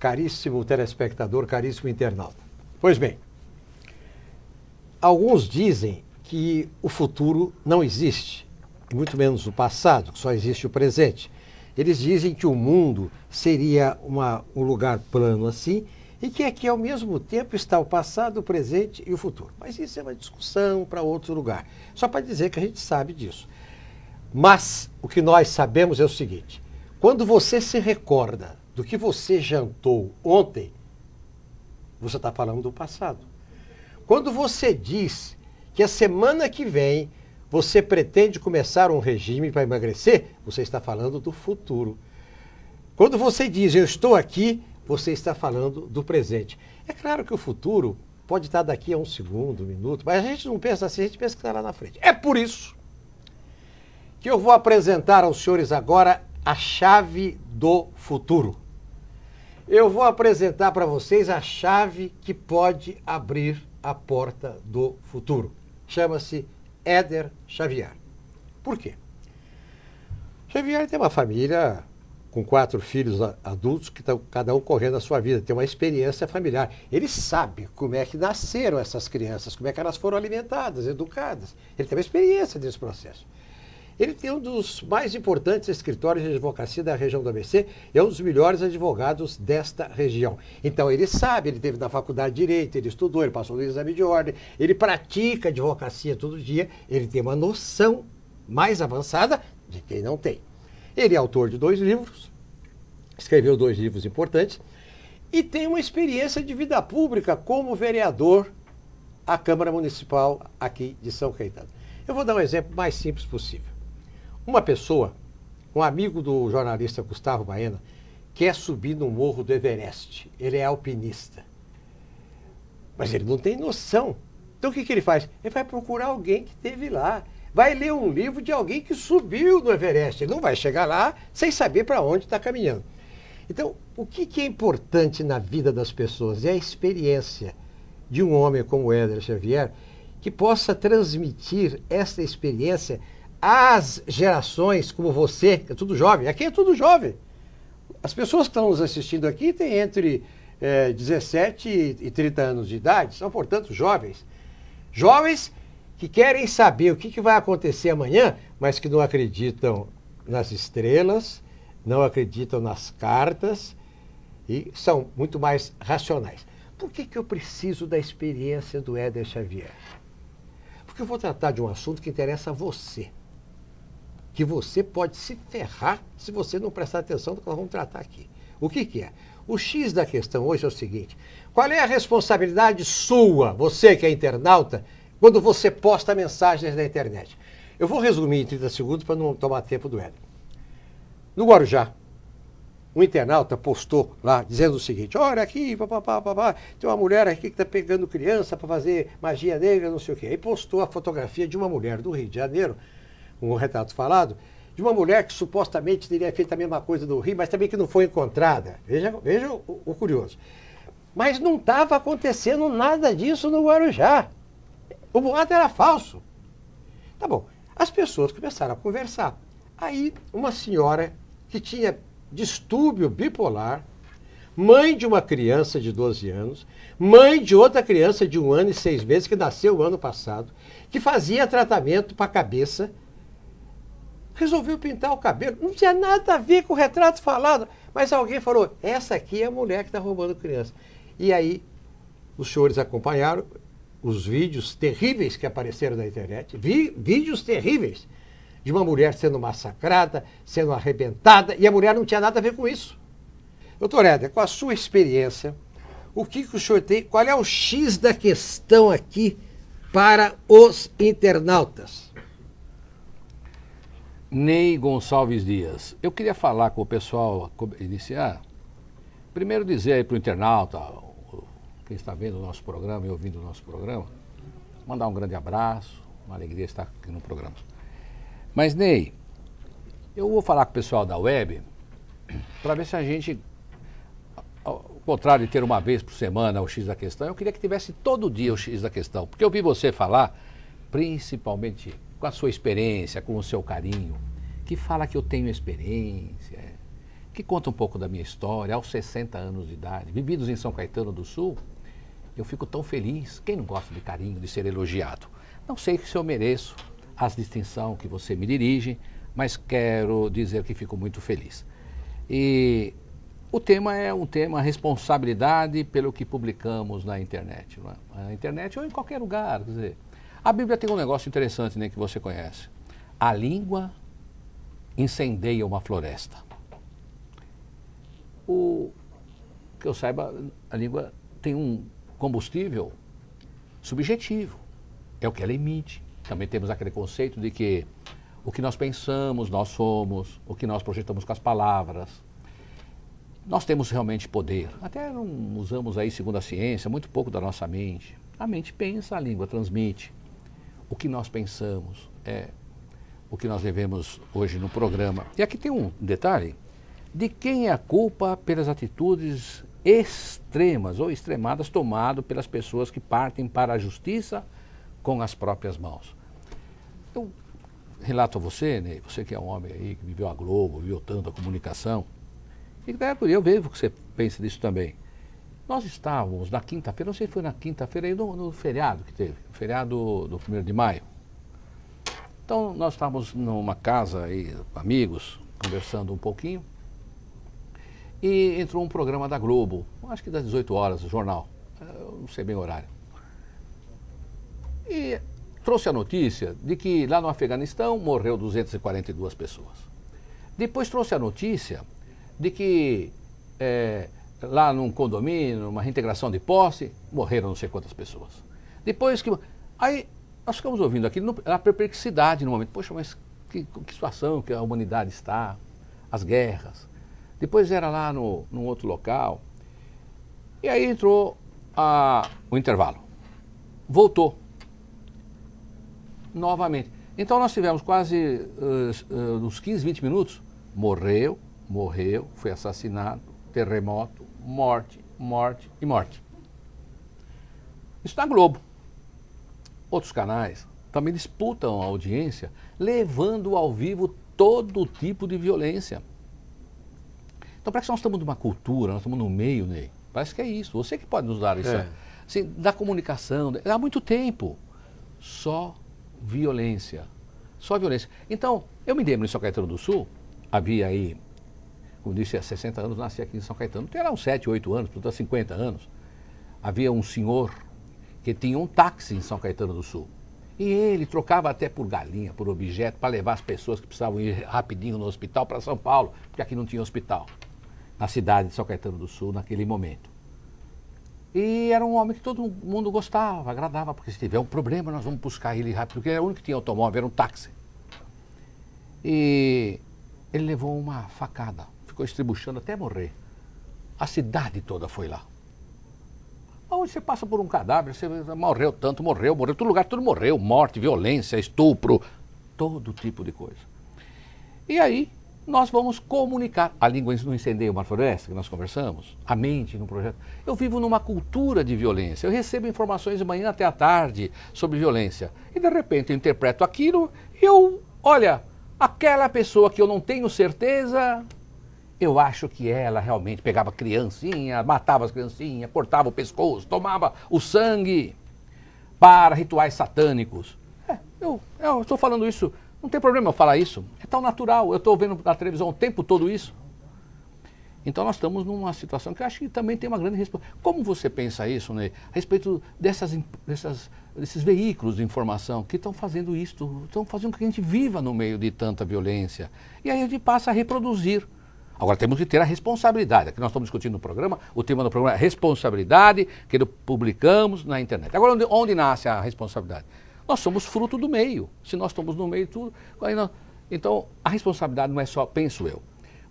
caríssimo telespectador, caríssimo internauta. Pois bem, alguns dizem que o futuro não existe, muito menos o passado, que só existe o presente. Eles dizem que o mundo seria um lugar plano assim, e que aqui ao mesmo tempo está o passado, o presente e o futuro. Mas isso é uma discussão para outro lugar. Só para dizer que a gente sabe disso. Mas o que nós sabemos é o seguinte: quando você se recorda do que você jantou ontem, você está falando do passado. Quando você diz que a semana que vem você pretende começar um regime para emagrecer, você está falando do futuro. Quando você diz eu estou aqui, você está falando do presente. É claro que o futuro pode estar daqui a um segundo, um minuto, mas a gente não pensa assim, a gente pensa que está lá na frente. É por isso que eu vou apresentar aos senhores agora a chave do futuro. Eu vou apresentar para vocês a chave que pode abrir a porta do futuro. Chama-se Éder Xavier. Por quê? Xavier tem uma família com 4 filhos adultos que estão cada um correndo a sua vida, tem uma experiência familiar. Ele sabe como é que nasceram essas crianças, como é que elas foram alimentadas, educadas. Ele tem uma experiência desse processo. Ele tem um dos mais importantes escritórios de advocacia da região do ABC, é um dos melhores advogados desta região. Então ele sabe, ele teve na faculdade de Direito, ele estudou, ele passou no exame de ordem, ele pratica advocacia todo dia, ele tem uma noção mais avançada de quem não tem. Ele é autor de 2 livros, escreveu 2 livros importantes e tem uma experiência de vida pública como vereador à Câmara Municipal aqui de São Caetano. Eu vou dar um exemplo mais simples possível. Uma pessoa, um amigo do jornalista Gustavo Baena, quer subir no morro do Everest. Ele é alpinista. Mas ele não tem noção. Então o que ele faz? Ele vai procurar alguém que esteve lá. Vai ler um livro de alguém que subiu no Everest. Ele não vai chegar lá sem saber para onde está caminhando. Então, o que é importante na vida das pessoas? É a experiência de um homem como Éder Xavier que possa transmitir essa experiência às gerações como você, que é tudo jovem. Aqui é tudo jovem. As pessoas que estão nos assistindo aqui têm entre 17 e 30 anos de idade, são, portanto, jovens. Jovens que querem saber o que vai acontecer amanhã, mas que não acreditam nas estrelas, não acreditam nas cartas e são muito mais racionais. Por que eu preciso da experiência do Éder Xavier? Porque eu vou tratar de um assunto que interessa a você. Que você pode se ferrar se você não prestar atenção no que nós vamos tratar aqui. O que é? O X da questão hoje é o seguinte: qual é a responsabilidade sua, você que é internauta, quando você posta mensagens na internet? Eu vou resumir em 30 segundos para não tomar tempo do Éder. No Guarujá, um internauta postou lá dizendo o seguinte: olha aqui, papapá, tem uma mulher aqui que está pegando criança para fazer magia negra, não sei o quê. Aí postou a fotografia de uma mulher do Rio de Janeiro, um retrato falado, de uma mulher que supostamente teria feito a mesma coisa no Rio, mas também que não foi encontrada. Veja o curioso. Mas não estava acontecendo nada disso no Guarujá. O boato era falso. Tá bom. As pessoas começaram a conversar. Aí uma senhora que tinha distúrbio bipolar, mãe de uma criança de 12 anos, mãe de outra criança de 1 ano e 6 meses, que nasceu o ano passado, que fazia tratamento para a cabeça, resolveu pintar o cabelo. Não tinha nada a ver com o retrato falado, mas alguém falou: essa aqui é a mulher que está roubando criança. E aí os senhores acompanharam os vídeos terríveis que apareceram na internet, vídeos terríveis de uma mulher sendo massacrada, sendo arrebentada, e a mulher não tinha nada a ver com isso. Doutor Éder, com a sua experiência, o que o senhor tem, qual é o X da questão aqui para os internautas? Ney Gonçalves Dias, eu queria falar com o pessoal, iniciar, primeiro dizer aí para o internauta, quem está vendo o nosso programa e ouvindo o nosso programa, mandar um grande abraço, uma alegria estar aqui no programa. Mas, Ney, eu vou falar com o pessoal da web para ver se a gente, ao contrário de ter uma vez por semana o X da questão, eu queria que tivesse todo dia o X da questão, porque eu vi você falar, principalmente com a sua experiência, com o seu carinho, que fala que eu tenho experiência, que conta um pouco da minha história, aos 60 anos de idade, vividos em São Caetano do Sul, eu fico tão feliz. Quem não gosta de carinho, de ser elogiado? Não sei se eu mereço a distinção que você me dirige, mas quero dizer que fico muito feliz. E o tema é um tema responsabilidade pelo que publicamos na internet. Não é? Na internet ou em qualquer lugar. Quer dizer, a Bíblia tem um negócio interessante, né, que você conhece. A língua incendeia uma floresta. Que eu saiba, a língua tem um combustível subjetivo. É o que ela emite. Também temos aquele conceito de que o que nós pensamos, nós somos, o que nós projetamos com as palavras. Nós temos realmente poder. Até não usamos aí, segundo a ciência, muito pouco da nossa mente. A mente pensa, a língua transmite. O que nós pensamos é o que nós devemos hoje no programa. E aqui tem um detalhe, de quem é a culpa pelas atitudes extremas ou extremadas tomadas pelas pessoas que partem para a justiça com as próprias mãos. Eu relato a você, né, você que é um homem aí que viveu a Globo, viveu tanto a comunicação, e eu vejo que você pensa nisso também. Nós estávamos na quinta-feira, não sei se foi na quinta-feira, aí no feriado que teve, o feriado do 1º de maio. Então nós estávamos numa casa aí, amigos, conversando um pouquinho, e entrou um programa da Globo, acho que das 18 horas, o jornal, eu não sei bem o horário. E trouxe a notícia de que lá no Afeganistão morreu 242 pessoas. Depois trouxe a notícia de que lá num condomínio, numa reintegração de posse, morreram não sei quantas pessoas. Depois que... Aí nós ficamos ouvindo aquilo, a perplexidade no momento. Poxa, mas que situação que a humanidade está, as guerras. Depois era lá num outro local. E aí entrou o intervalo. Voltou. Novamente. Então nós tivemos quase uns 15, 20 minutos. Morreu, foi assassinado, terremoto, morte, morte e morte. Isso na Globo. Outros canais também disputam a audiência, levando ao vivo todo tipo de violência. Então parece que nós estamos numa cultura, nós estamos no meio, Ney. Parece que é isso. Você que pode nos dar isso. Assim, da comunicação, há muito tempo. Só violência. Só violência. Então, eu me lembro em São Caetano do Sul, havia aí, como disse, há 60 anos, nasci aqui em São Caetano, tinha lá uns 7, 8 anos, portanto, 50 anos. Havia um senhor que tinha um táxi em São Caetano do Sul. E ele trocava até por galinha, por objeto, para levar as pessoas que precisavam ir rapidinho no hospital para São Paulo, porque aqui não tinha hospital, na cidade de São Caetano do Sul, naquele momento. E era um homem que todo mundo gostava, agradava, porque se tiver um problema nós vamos buscar ele rápido, porque era o único que tinha automóvel, era um táxi. E ele levou uma facada, ficou estribuchando até morrer. A cidade toda foi lá. Onde você passa por um cadáver, você morreu tanto, morreu, todo lugar tudo morreu, morte, violência, estupro, todo tipo de coisa. E aí nós vamos comunicar. A língua não incendeia uma floresta, que nós conversamos, a mente no projeto. Eu vivo numa cultura de violência, eu recebo informações de manhã até à tarde sobre violência. E de repente eu interpreto aquilo e olha, aquela pessoa que eu não tenho certeza, eu acho que ela realmente pegava criancinha, matava as criancinhas, cortava o pescoço, tomava o sangue para rituais satânicos. Eu estou falando isso, não tem problema eu falar isso, é tão natural, eu estou vendo na televisão o tempo todo isso. Então nós estamos numa situação que eu acho que também tem uma grande responsabilidade. Como você pensa isso, né, a respeito desses veículos de informação que estão fazendo isso, estão fazendo com que a gente viva no meio de tanta violência. E aí a gente passa a reproduzir. Agora temos que ter a responsabilidade. Aqui nós estamos discutindo no programa, o tema do programa é responsabilidade, que publicamos na internet. Agora, onde nasce a responsabilidade? Nós somos fruto do meio. Se nós estamos no meio de tudo... Então, a responsabilidade não é só, penso eu.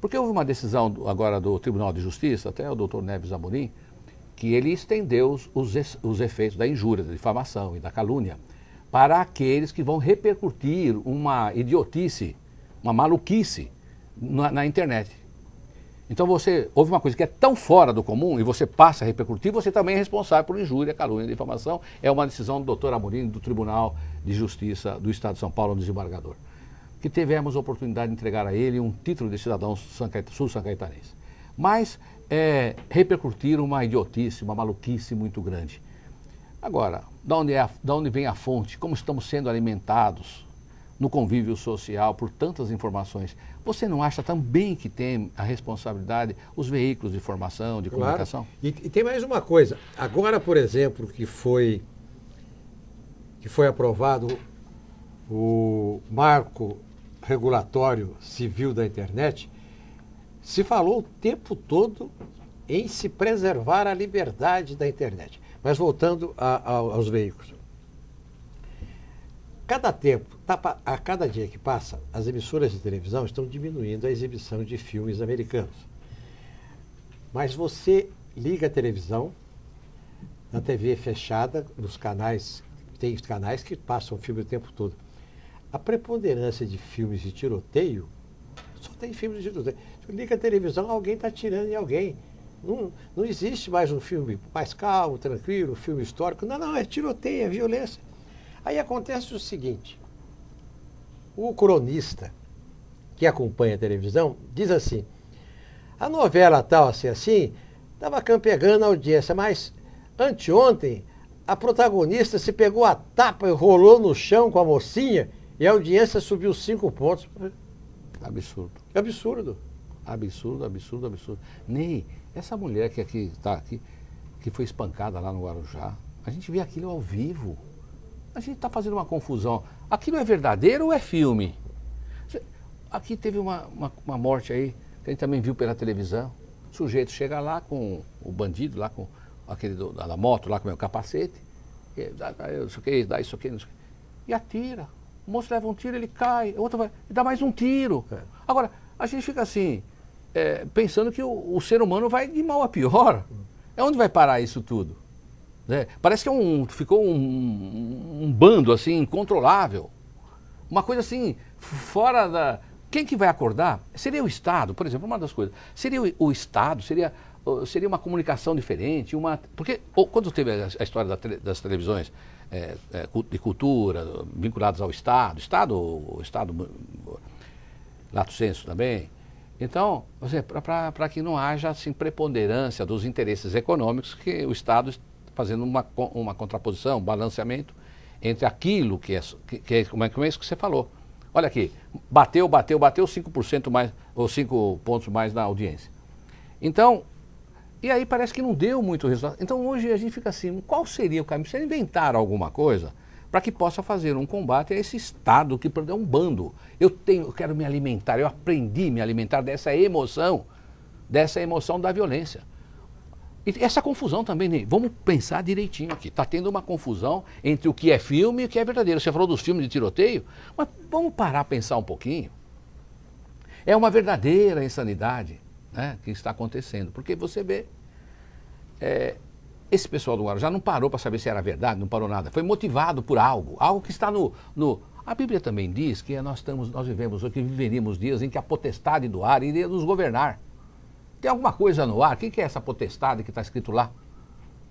Porque houve uma decisão agora do Tribunal de Justiça, até o doutor Neves Amorim, que ele estendeu os efeitos da injúria, da difamação e da calúnia para aqueles que vão repercutir uma idiotice, uma maluquice na internet. Então houve uma coisa que é tão fora do comum e você passa a repercutir, você também é responsável por injúria, calúnia e difamação. É uma decisão do doutor Amorim, do Tribunal de Justiça do Estado de São Paulo, no desembargador. que tivemos a oportunidade de entregar a ele um título de cidadão sul-sancaetanense. Mas repercutiram uma idiotice, uma maluquice muito grande. Agora, de onde vem a fonte? Como estamos sendo alimentados no convívio social por tantas informações? Você não acha também que tem a responsabilidade os veículos de informação, de comunicação? E tem mais uma coisa. Agora, por exemplo, que foi aprovado o marco regulatório civil da internet, se falou o tempo todo em se preservar a liberdade da internet. Mas voltando aos veículos. A cada dia que passa, as emissoras de televisão estão diminuindo a exibição de filmes americanos. Mas você liga a televisão, na TV fechada, nos canais, tem canais que passam filme o tempo todo. A preponderância de filmes de tiroteio, só tem filmes de tiroteio. Você liga a televisão, alguém está atirando em alguém. Não existe mais um filme mais calmo, tranquilo, filme histórico. Não, é tiroteio, é violência. Aí acontece o seguinte, o cronista que acompanha a televisão diz assim, a novela tal, assim, estava pegando a audiência, mas anteontem a protagonista se pegou a tapa e rolou no chão com a mocinha e a audiência subiu 5 pontos. Absurdo. Absurdo. Absurdo, absurdo, absurdo. Ney, essa mulher que está aqui, que foi espancada lá no Guarujá, a gente vê aquilo ao vivo. A gente está fazendo uma confusão. Aquilo é verdadeiro ou é filme? Aqui teve uma morte aí, que a gente também viu pela televisão. O sujeito chega lá com o bandido, lá com aquele da moto, lá com o meu capacete, e dá isso aqui, e atira. O moço leva um tiro, ele cai, o outro vai, e dá mais um tiro. Agora, a gente fica assim, pensando que o ser humano vai de mal a pior. Onde vai parar isso tudo? Parece que ficou um bando assim, incontrolável. Uma coisa assim, fora da... Quem que vai acordar? Seria o Estado, por exemplo, uma das coisas. Seria o Estado, seria uma comunicação diferente, porque quando teve a história das televisões de cultura, vinculadas ao Estado, lato sensu também, então, para que não haja assim, preponderância dos interesses econômicos, que o Estado fazendo uma contraposição, um balanceamento entre aquilo que é como é isso que você falou. Olha aqui, bateu 5% mais, ou 5 pontos mais na audiência. Então, e aí parece que não deu muito resultado. Então hoje a gente fica assim, qual seria o caminho? Precisa inventar alguma coisa para que possa fazer um combate a esse Estado que é um bando. Eu quero me alimentar, eu aprendi a me alimentar dessa emoção da violência. E essa confusão também, Ney, vamos pensar direitinho aqui. Está tendo uma confusão entre o que é filme e o que é verdadeiro. Você falou dos filmes de tiroteio, mas vamos parar a pensar um pouquinho. É uma verdadeira insanidade, né, que está acontecendo. Porque você vê, esse pessoal do Guarujá não parou para saber se era verdade, não parou nada. Foi motivado por algo que está no... A Bíblia também diz que nós viveríamos dias em que a potestade do ar iria nos governar. Tem alguma coisa no ar? O que é essa potestade que está escrito lá?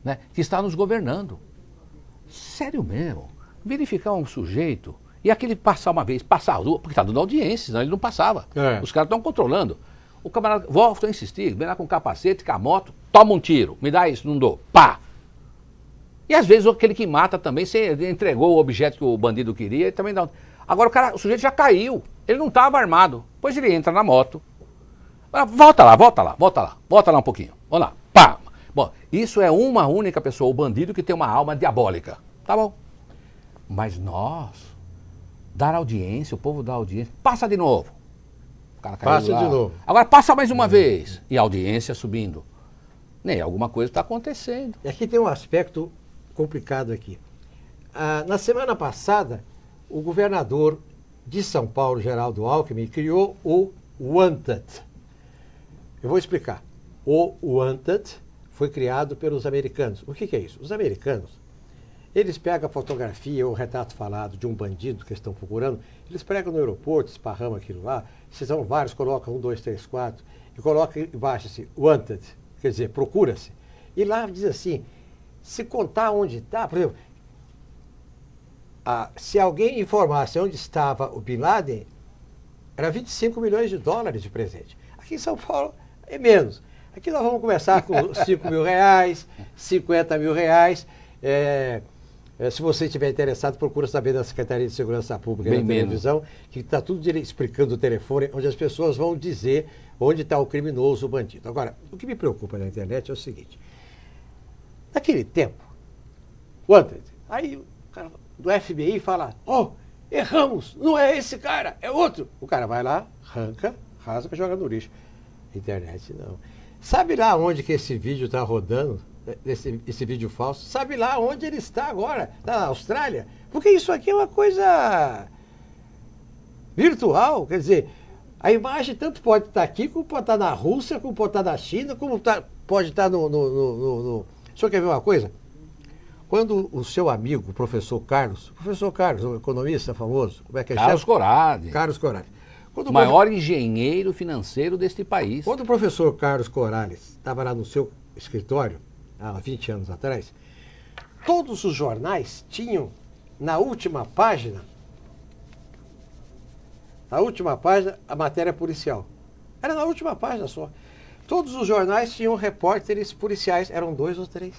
Né? Que está nos governando. Sério mesmo. Verificar um sujeito e aquele passar a rua, porque está dando audiência, senão ele não passava. Os caras estão controlando. O camarada volta a insistir, vem lá com o capacete, com a moto, toma um tiro, me dá isso, não dou, pá! E às vezes aquele que mata também, você entregou o objeto que o bandido queria, ele também dá. Agora o sujeito já caiu, ele não estava armado, depois ele entra na moto. Volta lá um pouquinho. Vamos lá. Pá. Bom, isso é uma única pessoa, o bandido que tem uma alma diabólica. Tá bom. Mas dar audiência, o povo dá audiência, passa de novo. O cara caiu passa lá. De novo. Agora passa mais uma vez. E a audiência subindo. Nem alguma coisa está acontecendo. E aqui tem um aspecto complicado aqui. Na semana passada, o governador de São Paulo, Geraldo Alckmin, criou o Wanted. Eu vou explicar. O Wanted foi criado pelos americanos. O que é isso? Os americanos, eles pegam a fotografia ou o retrato falado de um bandido que estão procurando, eles pregam no aeroporto, esparramam aquilo lá, se são vários, colocam 1, 2, 3, 4, e colocam embaixo assim, Wanted, quer dizer, procura-se. E lá diz assim, se contar onde está, por exemplo, se alguém informasse onde estava o Bin Laden, era 25 milhões de dólares de presente. Aqui em São Paulo é menos. Aqui nós vamos começar com 5 mil reais, 50 mil reais. Se você estiver interessado, procura saber da Secretaria de Segurança Pública da televisão, que está tudo explicando o telefone, onde as pessoas vão dizer onde está o criminoso, o bandido. Agora, o que me preocupa na internet é o seguinte. Naquele tempo, aí o cara do FBI fala, erramos, não é esse cara, é outro. O cara vai lá, rasga, joga no lixo. Internet não. Sabe lá onde que esse vídeo está rodando, esse vídeo falso? Sabe lá onde ele está agora, na Austrália? Porque isso aqui é uma coisa virtual, quer dizer, a imagem tanto pode estar aqui, como pode estar na Rússia, como pode estar na China, como pode estar no... O senhor quer ver uma coisa? Quando o seu amigo, o professor Carlos, um economista famoso, como é que é? Carlos Corradi. Carlos Corradi. O maior engenheiro financeiro deste país. Quando o professor Carlos Corrales estava lá no seu escritório, há 20 anos atrás, todos os jornais tinham na última página, a matéria policial. Era na última página só. Todos os jornais tinham repórteres policiais, eram 2 ou 3.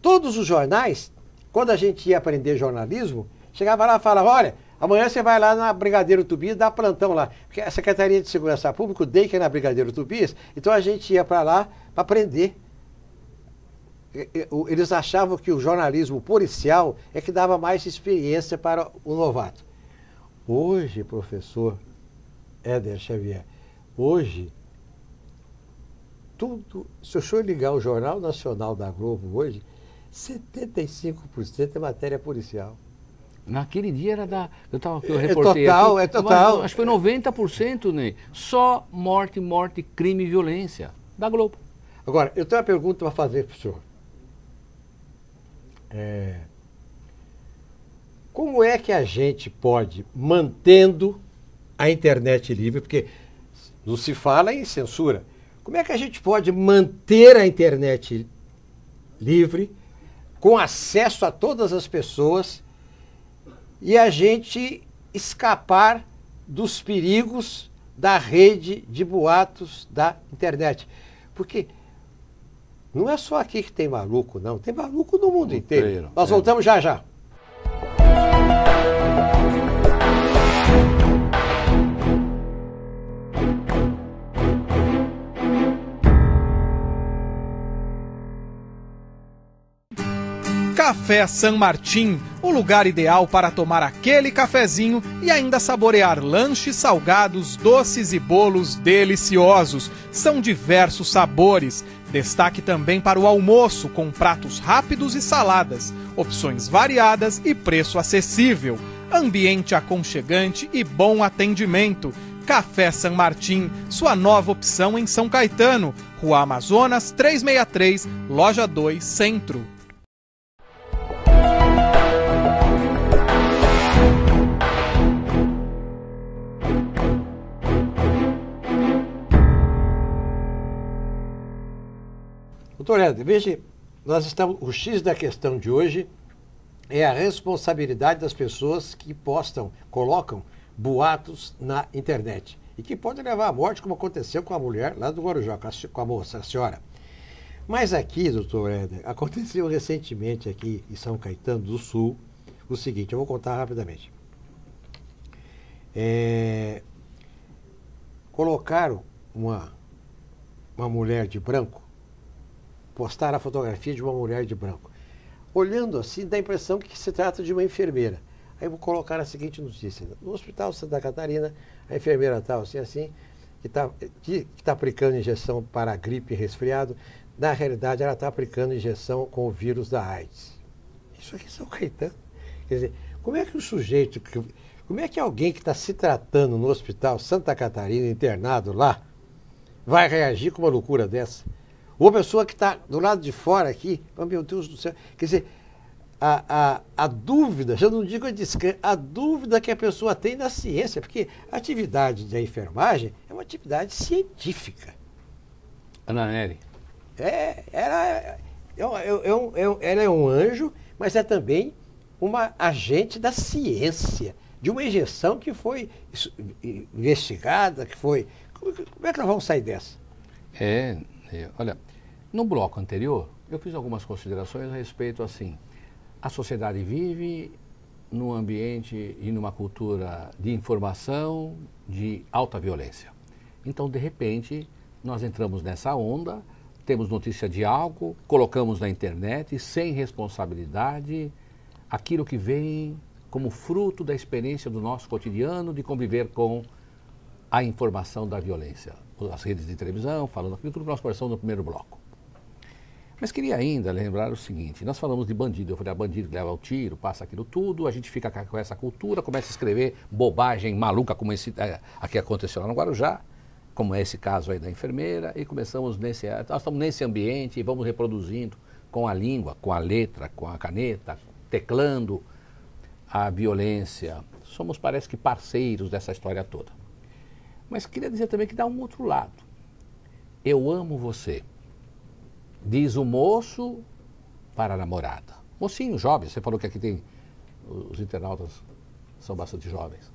Todos os jornais, quando a gente ia aprender jornalismo, chegava lá e falava, olha, amanhã você vai lá na Brigadeiro Tobias, dá plantão lá. Porque a Secretaria de Segurança Pública, o DEI, que é na Brigadeiro Tobias, então a gente ia para lá para aprender. Eles achavam que o jornalismo policial é que dava mais experiência para o novato. Hoje, professor Éder Xavier, hoje, se o senhor ligar o Jornal Nacional da Globo hoje, 75% é matéria policial. Naquele dia era eu reportei total, aqui, é total. Acho que foi 90%, Ney. Só morte, crime e violência. Da Globo. Agora, eu tenho uma pergunta para fazer para o senhor. Como é que a gente pode, mantendo a internet livre, porque não se fala em censura, como é que a gente pode manter a internet livre, com acesso a todas as pessoas, e a gente escapar dos perigos da rede de boatos da internet? Porque não é só aqui que tem maluco, não. Tem maluco no mundo inteiro. Nós voltamos já já. Café San Martín, o lugar ideal para tomar aquele cafezinho e ainda saborear lanches salgados, doces e bolos deliciosos. São diversos sabores. Destaque também para o almoço, com pratos rápidos e saladas, opções variadas e preço acessível. Ambiente aconchegante e bom atendimento. Café San Martín, sua nova opção em São Caetano, Rua Amazonas 363, Loja 2, Centro. Doutor Éder, veja, o X da questão de hoje é a responsabilidade das pessoas que colocam boatos na internet e que podem levar à morte, como aconteceu com a mulher lá do Guarujá, com a moça, a senhora. Mas aqui, doutor Éder, aconteceu recentemente aqui em São Caetano do Sul o seguinte, eu vou contar rapidamente. Colocaram uma mulher de branco, postaram a fotografia de uma mulher de branco. Olhando assim, dá a impressão que se trata de uma enfermeira. Aí vou colocar a seguinte notícia. No Hospital Santa Catarina, a enfermeira tal, assim, que está aplicando injeção para gripe e resfriado, na realidade ela está aplicando injeção com o vírus da AIDS. Isso aqui é São Caetano. Quer dizer, como é que o sujeito, como é que alguém que está se tratando no Hospital Santa Catarina, internado lá, vai reagir com uma loucura dessa? Ou a pessoa que está do lado de fora aqui, oh, meu Deus do céu, quer dizer, a dúvida, já não digo a dúvida que a pessoa tem na ciência, porque a atividade da enfermagem é uma atividade científica. Ana Nery. Ela é um anjo, mas é também uma agente da ciência. de uma injeção que foi investigada, que foi... Como é que nós vamos sair dessa? Olha, no bloco anterior, eu fiz algumas considerações a respeito, assim, a sociedade vive num ambiente e numa cultura de informação, de alta violência. Então, de repente, nós entramos nessa onda, temos notícia de algo, colocamos na internet, sem responsabilidade, aquilo que vem como fruto da experiência do nosso cotidiano de conviver com a informação da violência. As redes de televisão, falando aquilo, tudo que nós conversamos no primeiro bloco. Mas queria ainda lembrar o seguinte, nós falamos de bandido, eu falei, bandido que leva ao tiro, passa aquilo tudo, a gente fica com essa cultura, começa a escrever bobagem maluca como aqui aconteceu lá no Guarujá, como é esse caso aí da enfermeira, e nós estamos nesse ambiente e vamos reproduzindo com a língua, com a letra, com a caneta, teclando a violência. Somos, parece que, parceiros dessa história toda. Mas queria dizer também que dá um outro lado. Eu amo você. Diz o moço para a namorada. Mocinho, jovem, você falou que aqui tem, os internautas são bastante jovens.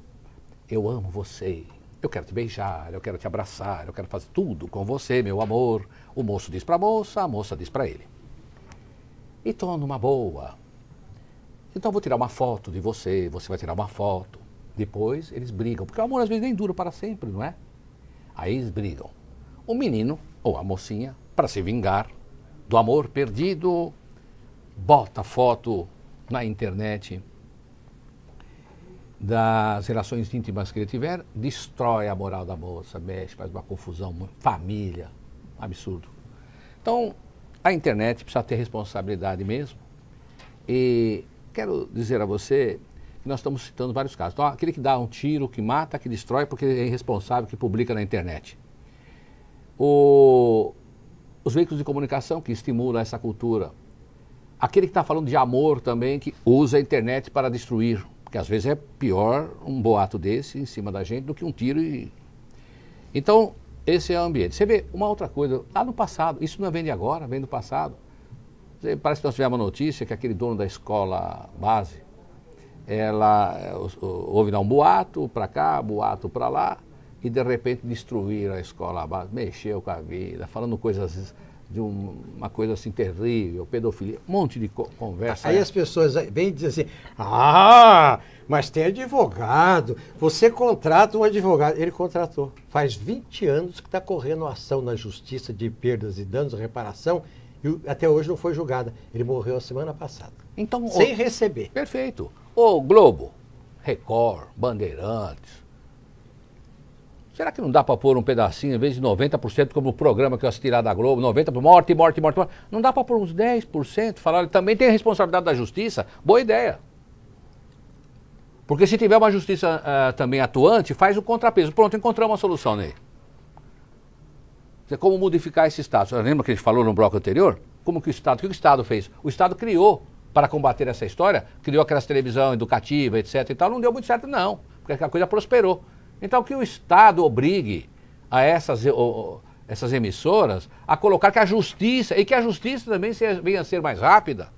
Eu amo você, eu quero te beijar, eu quero te abraçar, eu quero fazer tudo com você, meu amor. O moço diz para a moça diz para ele. E estou numa boa. Então eu vou tirar uma foto de você, você vai tirar uma foto. Depois eles brigam, porque o amor às vezes nem dura para sempre, não é? Aí eles brigam. O menino, ou a mocinha, para se vingar do amor perdido, bota foto na internet das relações íntimas que ele tiver, destrói a moral da moça, mexe, faz uma confusão, família, absurdo. Então, a internet precisa ter responsabilidade mesmo. E quero dizer a você que nós estamos citando vários casos. Então, aquele que dá um tiro, que mata, que destrói, porque é irresponsável, que publica na internet. Os veículos de comunicação que estimulam essa cultura. Aquele que está falando de amor também, que usa a internet para destruir. Porque às vezes é pior um boato desse em cima da gente do que um tiro. Então, esse é o ambiente. Você vê uma outra coisa, lá no passado, isso não vem de agora, vem do passado. Parece que nós tivemos uma notícia que aquele dono da escola base, houve um boato para cá, boato para lá, e de repente destruíram a escola base, mexeu com a vida, falando coisas de uma coisa assim terrível, pedofilia, um monte de conversa. Aí as pessoas vêm dizer assim, mas tem advogado, você contrata um advogado. Ele contratou, faz 20 anos que está correndo ação na justiça de perdas e danos, reparação, e até hoje não foi julgada. Ele morreu a semana passada, então, sem receber. Perfeito. O Globo, Record, Bandeirantes, será que não dá para pôr um pedacinho, em vez de 90%, como o programa que eu assisti lá da Globo, 90%, morte, não dá para pôr uns 10%, falar, ele também tem a responsabilidade da justiça? Boa ideia. Porque se tiver uma justiça também atuante, faz o contrapeso. Pronto, encontramos uma solução, Ney. Como modificar esse Estado? Você lembra que a gente falou no bloco anterior? O que o Estado fez? O Estado criou, para combater essa história, criou aquelas televisão educativa, etc. e tal, não deu muito certo, não, porque a coisa prosperou. Então, que o Estado obrigue a essas emissoras a colocar que a justiça, e que a justiça também venha a ser mais rápida,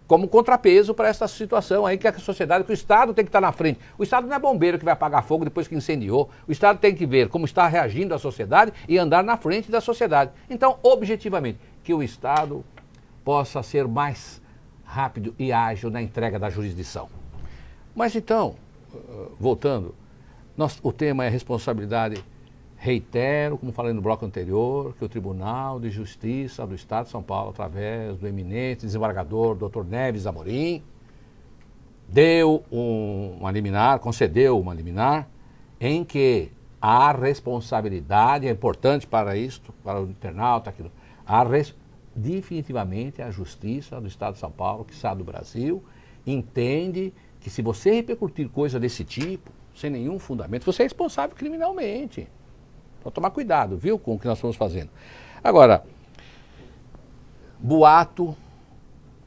como contrapeso para essa situação aí que a sociedade, que o Estado tem que estar na frente. O Estado não é bombeiro que vai apagar fogo depois que incendiou. O Estado tem que ver como está reagindo a sociedade e andar na frente da sociedade. Então, objetivamente, que o Estado possa ser mais rápido e ágil na entrega da jurisdição. Mas então, voltando, o tema é responsabilidade. Reitero, como falei no bloco anterior, que o Tribunal de Justiça do Estado de São Paulo, através do eminente desembargador Dr. Neves Amorim, deu uma liminar, concedeu uma liminar, em que a responsabilidade, é importante para isto, para o internauta, definitivamente a Justiça do Estado de São Paulo, que está do Brasil, entende que se você repercutir coisa desse tipo, sem nenhum fundamento, você é responsável criminalmente. Então, tomar cuidado, viu, com o que nós estamos fazendo. Agora, boato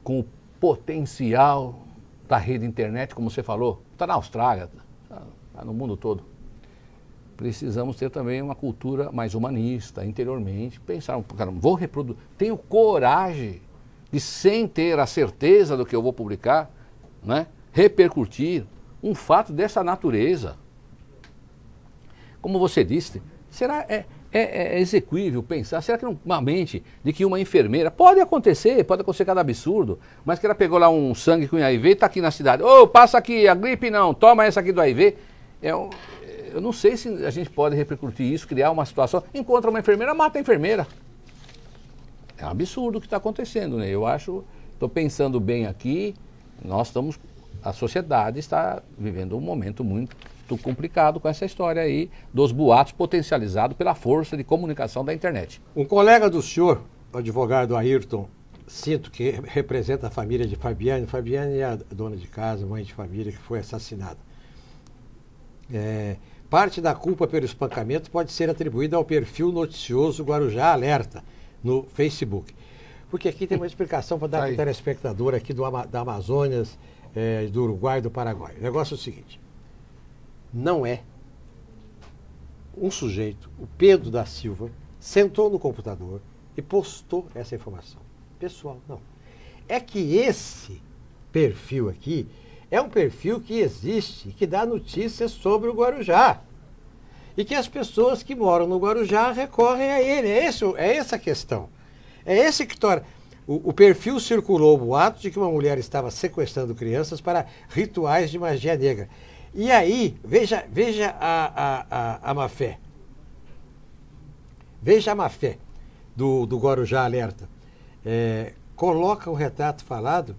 com o potencial da rede internet, como você falou, está na Austrália, está no mundo todo. Precisamos ter também uma cultura mais humanista, interiormente, pensar, caramba, vou reproduzir, tenho coragem de, sem ter a certeza do que eu vou publicar, né, repercutir um fato dessa natureza. Como você disse, será exequível pensar, será que uma mente de que uma enfermeira, pode acontecer cada absurdo, mas que ela pegou lá um sangue com HIV e está aqui na cidade, passa aqui, a gripe não, toma essa aqui do HIV, eu não sei se a gente pode repercutir isso, criar uma situação, encontra uma enfermeira, mata a enfermeira. É um absurdo o que está acontecendo, né? Eu acho, estou pensando bem aqui, a sociedade está vivendo um momento muito complicado com essa história aí dos boatos potencializados pela força de comunicação da internet. Um colega do senhor, o advogado Ayrton Cinto, que representa a família de Fabiane. Fabiane é a dona de casa, mãe de família, que foi assassinada. Parte da culpa pelo espancamento pode ser atribuída ao perfil noticioso Guarujá Alerta no Facebook. Porque aqui tem uma explicação para dar para o telespectador aqui da Amazônias, do Uruguai e do Paraguai. O negócio é o seguinte: não é um sujeito, o Pedro da Silva, sentou no computador e postou essa informação. Pessoal, não. É que esse perfil aqui é um perfil que existe, que dá notícias sobre o Guarujá. E que as pessoas que moram no Guarujá recorrem a ele. É essa a questão. É esse que torna... O perfil circulou o boato de que uma mulher estava sequestrando crianças para rituais de magia negra. E aí, veja a má fé. Veja a má fé do Guarujá Alerta. Coloca o retrato falado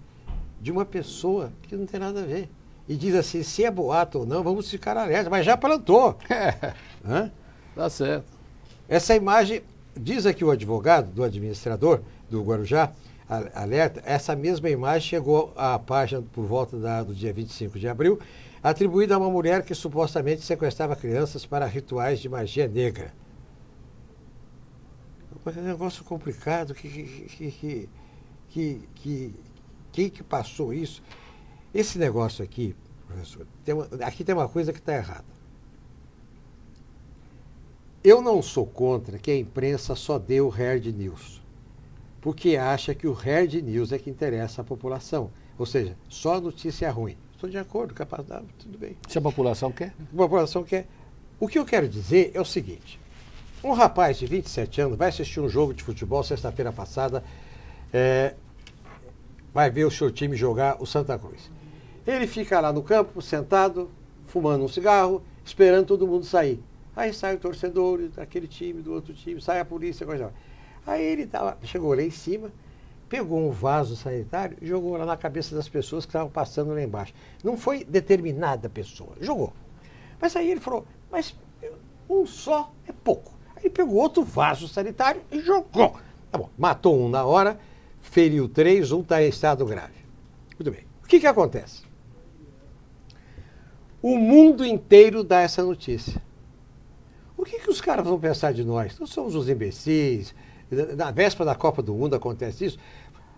de uma pessoa que não tem nada a ver. E diz assim, se é boato ou não, vamos ficar alerta. Mas já plantou. Tá certo. Essa imagem, diz aqui o advogado do administrador do Guarujá Alerta, essa mesma imagem chegou à página por volta do dia 25 de abril, atribuída a uma mulher que supostamente sequestrava crianças para rituais de magia negra. É um negócio complicado. Quem que passou isso? Esse negócio aqui, professor, aqui tem uma coisa que está errada. Eu não sou contra que a imprensa só dê o hard news, porque acha que o hard news é que interessa à população. Ou seja, só notícia ruim. Estou de acordo, capaz de dar, tudo bem. Se a população quer? A população quer. O que eu quero dizer é o seguinte: um rapaz de 27 anos vai assistir um jogo de futebol sexta-feira passada, vai ver o seu time jogar o Santa Cruz. Ele fica lá no campo, sentado, fumando um cigarro, esperando todo mundo sair. Aí sai o torcedor daquele time, do outro time, sai a polícia, coisa. Aí ele chegou lá em cima, pegou um vaso sanitário e jogou lá na cabeça das pessoas que estavam passando lá embaixo. Não foi determinada pessoa, jogou. Mas aí ele falou, mas um só é pouco. Aí ele pegou outro vaso sanitário e jogou. Tá bom, matou um na hora, feriu 3, um está em estado grave. Muito bem. O que acontece? O mundo inteiro dá essa notícia. O que os caras vão pensar de nós? Nós somos os imbecis. Na véspera da Copa do Mundo acontece isso.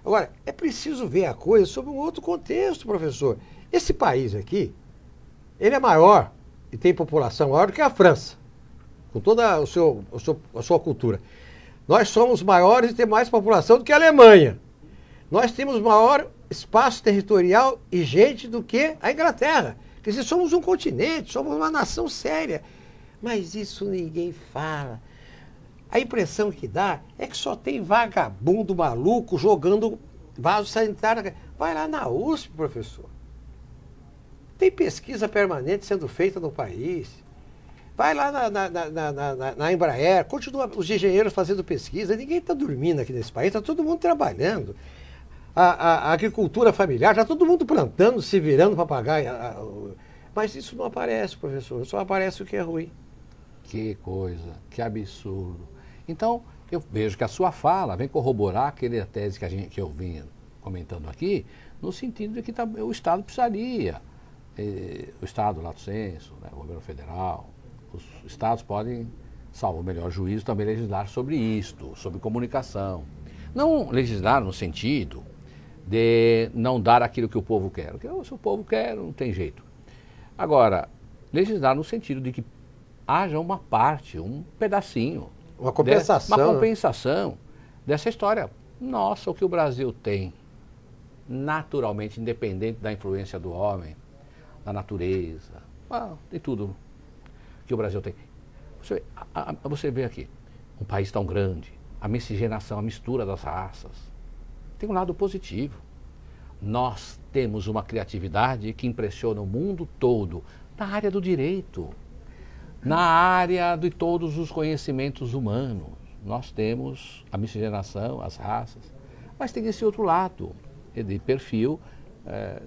Agora, é preciso ver a coisa sob um outro contexto, professor. Esse país aqui, ele é maior e tem população maior do que a França, com toda a sua cultura. Nós somos maiores e temos mais população do que a Alemanha. Nós temos maior espaço territorial e gente do que a Inglaterra. Quer dizer, somos um continente, somos uma nação séria. Mas isso ninguém fala. A impressão que dá é que só tem vagabundo maluco jogando vaso sanitário. Vai lá na USP, professor. Tem pesquisa permanente sendo feita no país. Vai lá na Embraer, continua os engenheiros fazendo pesquisa. Ninguém está dormindo aqui nesse país, está todo mundo trabalhando. A agricultura familiar, está todo mundo plantando, se virando para pagar. Mas isso não aparece, professor, só aparece o que é ruim. Que coisa, que absurdo. Então, eu vejo que a sua fala vem corroborar aquela tese que eu vinha comentando aqui, no sentido de que o Estado precisaria, o Estado, lato sensu, né, o governo federal, os Estados podem, salvo o melhor juízo, também legislar sobre isto, sobre comunicação. Não legislar no sentido de não dar aquilo que o povo quer. Porque se o povo quer, não tem jeito. Agora, legislar no sentido de que haja uma parte, um pedacinho. Uma compensação. Uma compensação dessa história. Nossa, o que o Brasil tem, naturalmente, independente da influência do homem, da natureza, tem tudo que o Brasil tem. Você vê aqui, um país tão grande, a miscigenação, a mistura das raças, tem um lado positivo. Nós temos uma criatividade que impressiona o mundo todo, na área do direito, na área de todos os conhecimentos humanos. Nós temos a miscigenação, as raças, mas tem esse outro lado, de perfil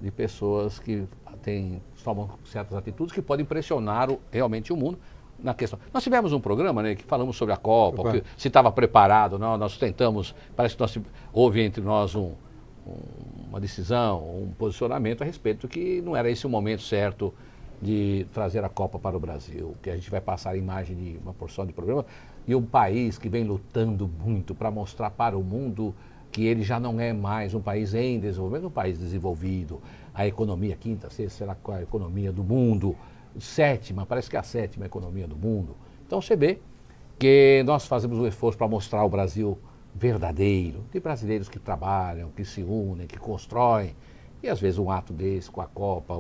de pessoas que tomam certas atitudes que podem impressionar realmente o mundo na questão. Nós tivemos um programa, né, que falamos sobre a Copa, que se estava preparado, nós tentamos, parece que houve entre nós uma decisão, um posicionamento a respeito que não era esse o momento certo de trazer a Copa para o Brasil, que a gente vai passar a imagem de uma porção de programa, e um país que vem lutando muito para mostrar para o mundo que ele já não é mais um país em desenvolvimento, um país desenvolvido, a economia quinta, sexta, será qual a economia do mundo, sétima, parece que é a sétima economia do mundo. Então você vê que nós fazemos um esforço para mostrar o Brasil verdadeiro, de brasileiros que trabalham, que se unem, que constroem, e às vezes um ato desse com a Copa,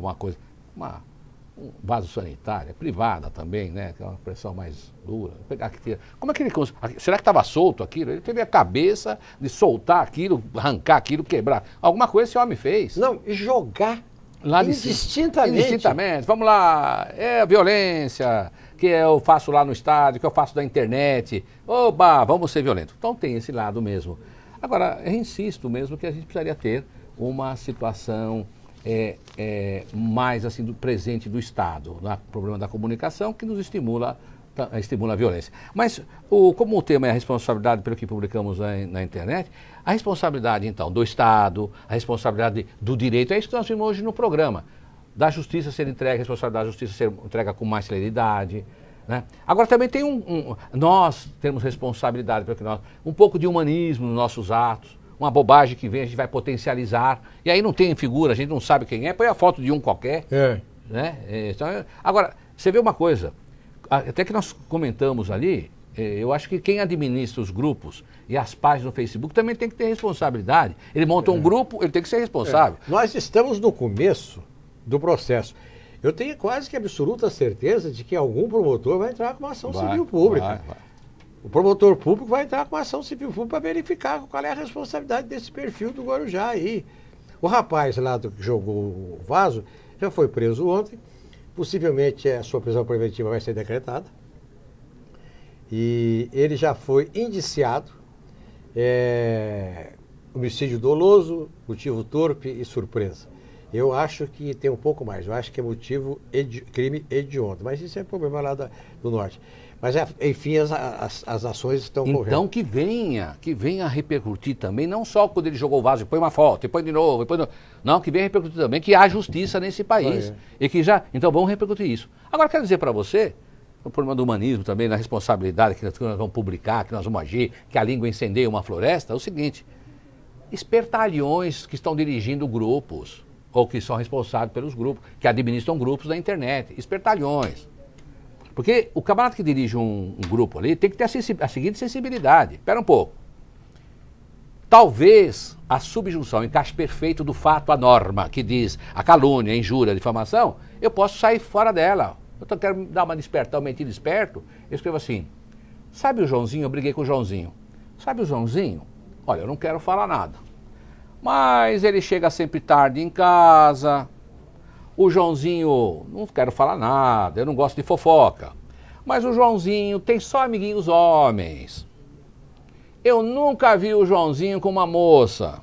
um vaso sanitário, privada também, né? Que é uma pressão mais dura. Como é que ele será que estava solto aquilo? Ele teve a cabeça de soltar aquilo, arrancar aquilo, quebrar. Alguma coisa esse homem fez. Não, e jogar lá indistintamente. Vamos lá, é a violência que eu faço lá no estádio, que eu faço da internet. Oba, vamos ser violentos. Então tem esse lado mesmo. Agora, eu insisto mesmo que a gente precisaria ter uma situação mais assim do presente do Estado, no problema da comunicação, que nos estimula a violência. Mas como o tema é a responsabilidade pelo que publicamos na internet, a responsabilidade então do Estado, a responsabilidade do direito, é isso que nós vimos hoje no programa, da justiça ser entregue, a responsabilidade da justiça ser entregue com mais celeridade, né? Agora também tem nós temos responsabilidade pelo que um pouco de humanismo nos nossos atos. Uma bobagem que vem, a gente vai potencializar. E aí não tem figura, a gente não sabe quem é, põe a foto de um qualquer. Né? Então, agora, você vê uma coisa, até que nós comentamos ali, eu acho que quem administra os grupos e as páginas no Facebook também tem que ter responsabilidade. Ele monta um grupo, ele tem que ser responsável. Nós estamos no começo do processo. Eu tenho quase que absoluta certeza de que algum promotor vai entrar com uma ação civil pública. Vai. O promotor público vai entrar com uma ação civil pública para verificar qual é a responsabilidade desse perfil do Guarujá aí. O rapaz lá que jogou o vaso já foi preso ontem. Possivelmente a sua prisão preventiva vai ser decretada. E ele já foi indiciado. Homicídio doloso, motivo torpe e surpresa. Eu acho que tem um pouco mais. Eu acho que é crime hediondo. Mas isso é problema lá do norte. Mas, enfim, as ações estão correndo. Então que venha repercutir também, não só quando ele jogou o vaso e põe uma foto, e põe de novo, não, que venha repercutir também, que há justiça nesse país. E que então vamos repercutir isso. Agora, quero dizer para você, o problema do humanismo também, na responsabilidade que nós vamos publicar, que nós vamos agir, que a língua incendeia uma floresta, é o seguinte, espertalhões que estão dirigindo grupos, ou que são responsáveis pelos grupos, que administram grupos na internet, espertalhões. Porque o camarada que dirige um grupo ali tem que ter a seguinte sensibilidade. Espera um pouco. Talvez a subjunção, encaixe perfeito do fato à norma, que diz a calúnia, a injúria, a difamação, eu posso sair fora dela. Eu quero dar uma despertar, um mentido esperto. Eu escrevo assim, sabe o Joãozinho? Eu briguei com o Joãozinho. Sabe o Joãozinho? Olha, eu não quero falar nada. Mas ele chega sempre tarde em casa. O Joãozinho, não quero falar nada, eu não gosto de fofoca. Mas o Joãozinho tem só amiguinhos homens. Eu nunca vi o Joãozinho com uma moça.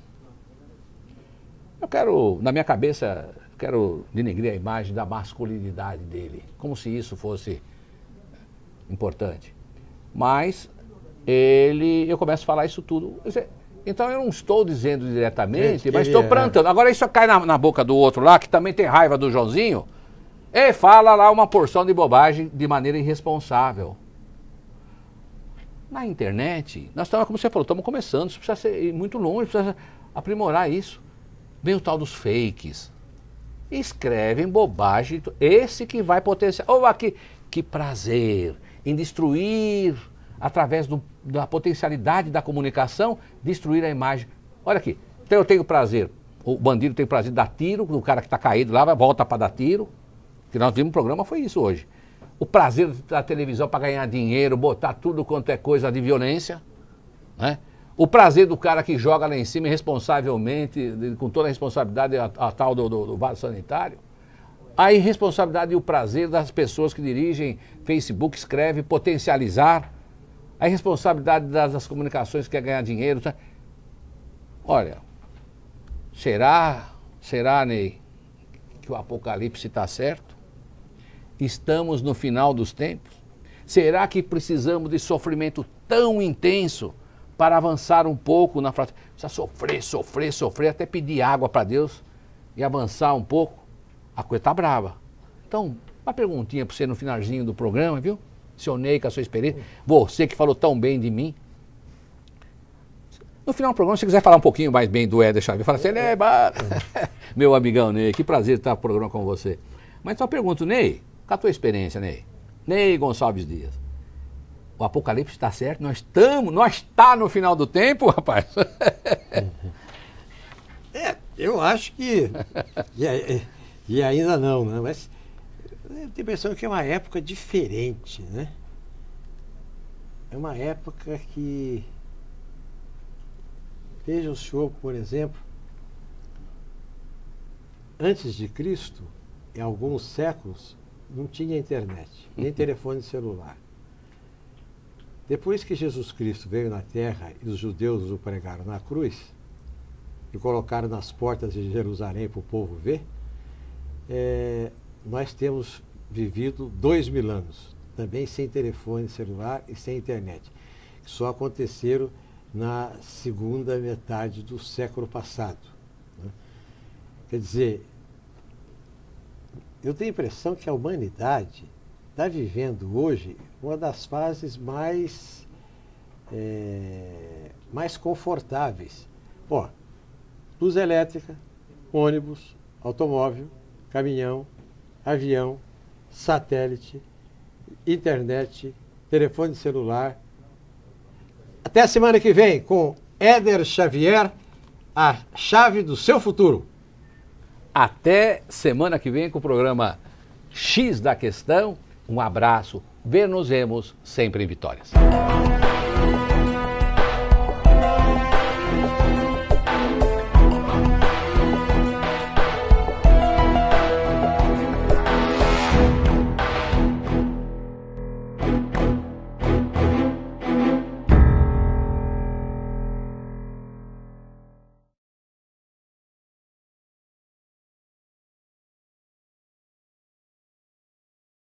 Na minha cabeça, quero denegrir a imagem da masculinidade dele, como se isso fosse importante. Mas eu começo a falar isso tudo. Então eu não estou dizendo diretamente, mas estou plantando. Agora isso cai na boca do outro lá, que também tem raiva do Joãozinho, e fala lá uma porção de bobagem de maneira irresponsável. Na internet, nós estamos, como você falou, estamos começando, isso precisa ir muito longe, precisa aprimorar isso. Vem o tal dos fakes. Escrevem bobagem, esse que vai potenciar. Ou aqui, que prazer em destruir, através da potencialidade da comunicação, destruir a imagem. Olha aqui, então eu tenho prazer O bandido tem prazer de dar tiro no cara que está caído lá, volta para dar tiro. O que nós vimos no programa foi isso hoje. O prazer da televisão para ganhar dinheiro, botar tudo quanto é coisa de violência, né? O prazer do cara que joga lá em cima irresponsavelmente, com toda a responsabilidade a tal do vaso sanitário. A irresponsabilidade e o prazer das pessoas que dirigem Facebook, escreve, potencializar. A irresponsabilidade das comunicações que quer ganhar dinheiro. Tá? Olha, será, Ney, que o Apocalipse está certo? Estamos no final dos tempos? Será que precisamos de sofrimento tão intenso para avançar um pouco na frase? Precisa sofrer, até pedir água para Deus e avançar um pouco? A coisa está brava. Então, uma perguntinha para você no finalzinho do programa, viu? Seu Ney, com a sua experiência. Você que falou tão bem de mim. No final do programa, se você quiser falar um pouquinho mais bem do Éder Xavier, fala assim, Ney, meu amigão Ney, que prazer estar no programa com você. Mas só pergunto, Ney, qual a tua experiência, Ney? Ney Gonçalves Dias. O Apocalipse está certo? Nós está no final do tempo, rapaz? Eu acho que... E ainda não, né? Mas eu tenho a impressão que é uma época diferente, né? É uma época que... Veja o senhor, por exemplo, antes de Cristo, em alguns séculos, não tinha internet, nem telefone celular. Depois que Jesus Cristo veio na Terra e os judeus o pregaram na cruz e colocaram nas portas de Jerusalém para o povo ver, nós temos vivido 2000 anos, também sem telefone celular e sem internet, que só aconteceram na segunda metade do século passado, né? Quer dizer, eu tenho a impressão que a humanidade está vivendo hoje uma das fases mais confortáveis. Ó, luz elétrica, ônibus, automóvel, caminhão, avião, satélite, internet, telefone celular. Até a semana que vem com Éder Xavier, a chave do seu futuro. Até semana que vem com o programa X da Questão. Um abraço. Nos vemos sempre em vitórias.